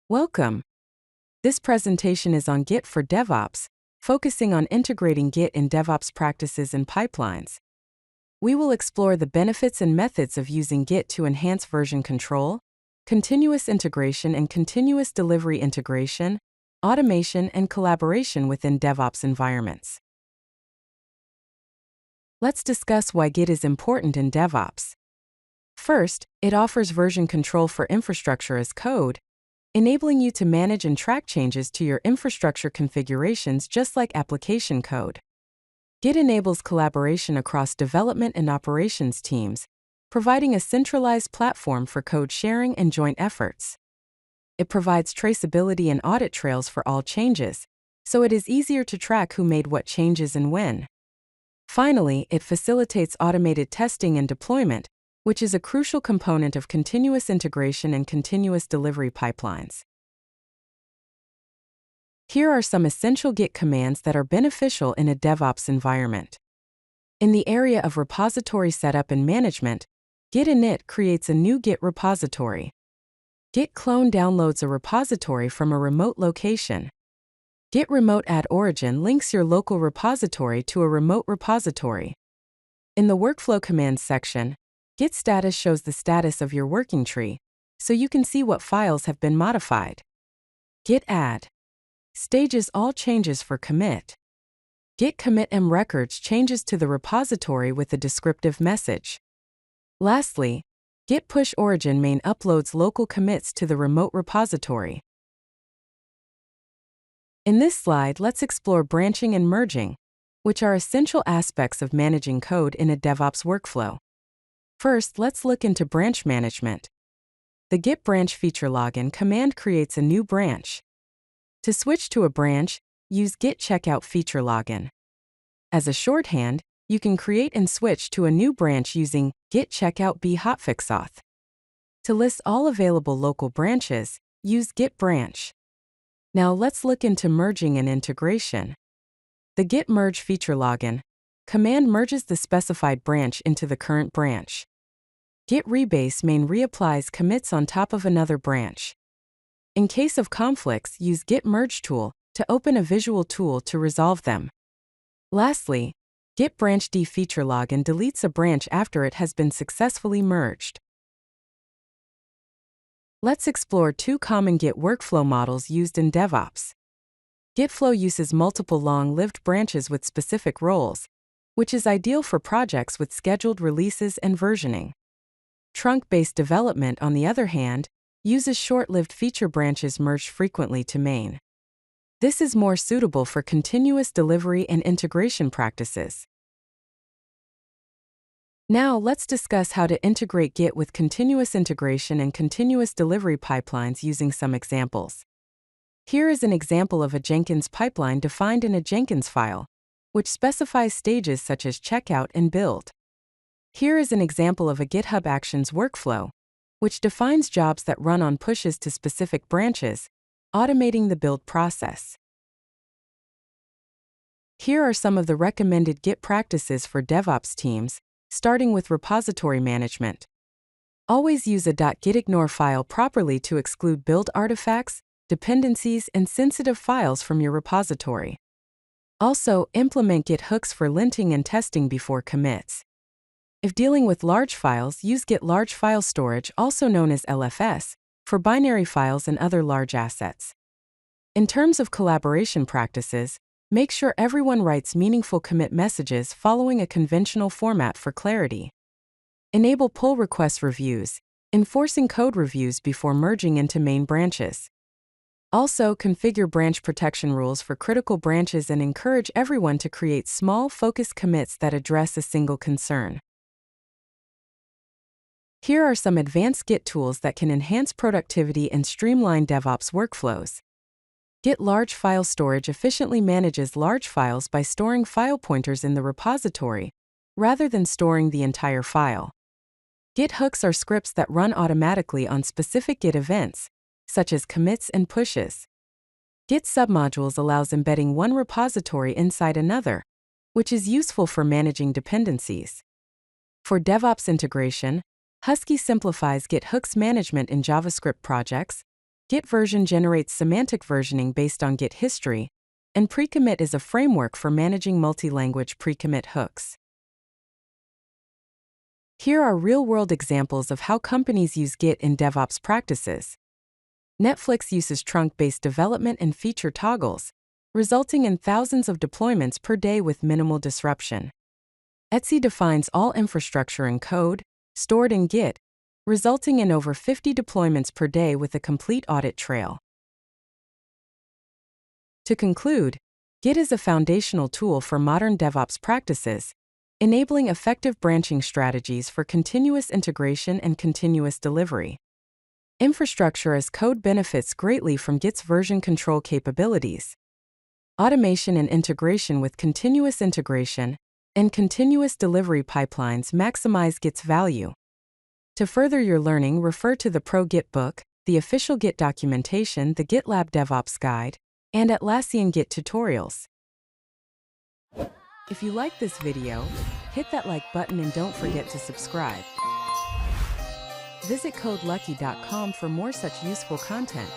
Welcome. This presentation is on Git for DevOps, focusing on integrating Git in DevOps practices and pipelines. We will explore the benefits and methods of using Git to enhance version control, continuous integration and continuous delivery integration, automation and collaboration within DevOps environments. Let's discuss why Git is important in DevOps. First, it offers version control for infrastructure as code, enabling you to manage and track changes to your infrastructure configurations just like application code. Git enables collaboration across development and operations teams, providing a centralized platform for code sharing and joint efforts. It provides traceability and audit trails for all changes, so it is easier to track who made what changes and when. Finally, it facilitates automated testing and deployment, which is a crucial component of continuous integration and continuous delivery pipelines. Here are some essential Git commands that are beneficial in a DevOps environment. In the area of repository setup and management, Git init creates a new Git repository. Git clone downloads a repository from a remote location. Git remote add origin links your local repository to a remote repository. In the workflow commands section, Git status shows the status of your working tree, so you can see what files have been modified. Git add stages all changes for commit. Git commit m records changes to the repository with a descriptive message. Lastly, Git push origin main uploads local commits to the remote repository. In this slide, let's explore branching and merging, which are essential aspects of managing code in a DevOps workflow. First, let's look into branch management. The Git branch feature login command creates a new branch. To switch to a branch, use Git checkout feature login. As a shorthand, you can create and switch to a new branch using Git checkout b hotfixauth. To list all available local branches, use Git branch. Now let's look into merging and integration. The Git merge feature login command merges the specified branch into the current branch. Git rebase main reapplies commits on top of another branch. In case of conflicts, use Git merge tool to open a visual tool to resolve them. Lastly, Git branch d feature login deletes a branch after it has been successfully merged. Let's explore two common Git workflow models used in DevOps. GitFlow uses multiple long-lived branches with specific roles, which is ideal for projects with scheduled releases and versioning. Trunk-based development, on the other hand, uses short-lived feature branches merged frequently to main. This is more suitable for continuous delivery and integration practices. Now let's discuss how to integrate Git with continuous integration and continuous delivery pipelines using some examples. Here is an example of a Jenkins pipeline defined in a Jenkins file, which specifies stages such as checkout and build. Here is an example of a GitHub Actions workflow, which defines jobs that run on pushes to specific branches, automating the build process. Here are some of the recommended Git practices for DevOps teams, starting with repository management. Always use a .gitignore file properly to exclude build artifacts, dependencies, and sensitive files from your repository. Also, implement Git hooks for linting and testing before commits. If dealing with large files, use Git large file storage, also known as LFS, for binary files and other large assets. In terms of collaboration practices, make sure everyone writes meaningful commit messages following a conventional format for clarity. Enable pull request reviews, enforcing code reviews before merging into main branches. Also, configure branch protection rules for critical branches and encourage everyone to create small, focused commits that address a single concern. Here are some advanced Git tools that can enhance productivity and streamline DevOps workflows. Git large file storage efficiently manages large files by storing file pointers in the repository, rather than storing the entire file. Git hooks are scripts that run automatically on specific Git events, such as commits and pushes. Git submodules allows embedding one repository inside another, which is useful for managing dependencies. For DevOps integration, Husky simplifies Git hooks management in JavaScript projects, Git version generates semantic versioning based on Git history, and pre-commit is a framework for managing multi-language pre-commit hooks. Here are real-world examples of how companies use Git in DevOps practices. Netflix uses trunk-based development and feature toggles, resulting in thousands of deployments per day with minimal disruption. Etsy defines all infrastructure and code, stored in Git, resulting in over 50 deployments per day with a complete audit trail. To conclude, Git is a foundational tool for modern DevOps practices, enabling effective branching strategies for continuous integration and continuous delivery. Infrastructure as code benefits greatly from Git's version control capabilities. Automation and integration with continuous integration and continuous delivery pipelines maximize Git's value. To further your learning, refer to the Pro Git book, the official Git documentation, the GitLab DevOps Guide, and Atlassian Git tutorials. If you like this video, hit that like button and don't forget to subscribe. Visit codelucky.com for more such useful content.